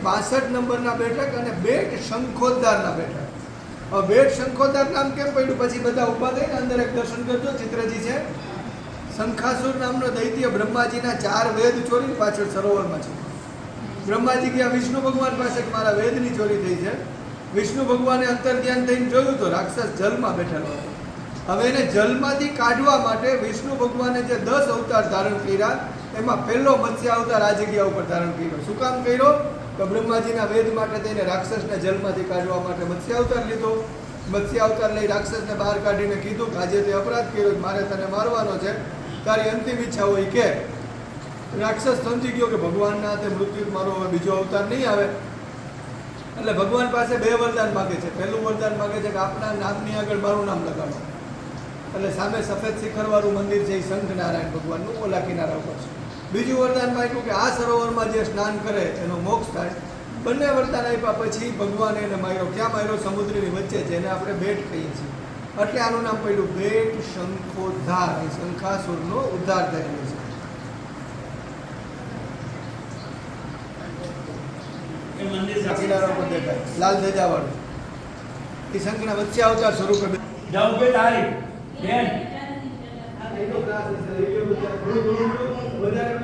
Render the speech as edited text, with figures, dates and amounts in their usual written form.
62 નંબરના બેઠક અને બેટ શંખોદ્ધારના બેઠક. હવે બેટ શંખોદ્ધાર નામ કેમ પડ્યું? પછી બધા ઊભા થઈને અંદર એક દર્શન કરજો. ચિત્રજી છે. શંખાસુર નામનો દૈત્ય બ્રહ્માજીના 4 વેદ ચોરી પાછળ સરોવરમાં છે. બ્રહ્માજી ગયા વિષ્ણુ ભગવાન પાસે કે મારા વેદની ચોરી થઈ છે. વિષ્ણુ ભગવાને અંતર ધ્યાન થઈને જોયું તો રાક્ષસ જલમાં બેઠેલો હતો. હવે એને જલમાંથી કાઢવા માટે વિષ્ણુ ભગવાને જે 10 અવતાર ધારણ કર્યા એમાં પહેલો મત્સ્ય અવતાર આ જગ્યા ઉપર ધારણ કર્યો. શું કામ કર્યો? તો બ્રહ્માજીના વેદ માટે થઈને રાક્ષસને જલમાંથી કાઢવા માટે મત્સ્ય અવતાર લીધો. મત્સ્ય અવતાર લઈ રાક્ષસને બહાર કાઢીને કીધું કે આજે તે અપરાધ કર્યો, મારે તને મારવાનો છે, તારી અંતિમ ઈચ્છા હોય કે. રાક્ષસ સમજી ગયો કે ભગવાનના હાથે મૃત્યુ મારો હવે બીજો અવતાર નહીં આવે. એટલે ભગવાન પાસે 2 વરદાન માગે છે. પહેલું વરદાન માગે છે કે આપના નામની આગળ મારું નામ લગાડો. એટલે સામે સફેદ શિખરવાળું મંદિર છે એ શંખ નારાયણ ભગવાનનું ઓલા કિનારા ઉપર છે. બીજું વરદાન માગ્યું કે આ સરોવરમાં જે સ્નાન કરે એનો મોક્ષ થાય. બંને વરદાન આપ્યા પછી ભગવાને એને માર્યો. ક્યાં માર્યો? સમુદ્રની વચ્ચે, જેને આપણે બેટ કહીએ છીએ. એટલે આનું નામ પડ્યું બેટ શંખોદ્ધાર. શંખાસુરનો ઉદ્ધાર થયેલો છે. કિનારા પર દેખાય લાલ ધજા વાળું એ શંખના વચ્ચે અવતાર સ્વરૂપે વધારે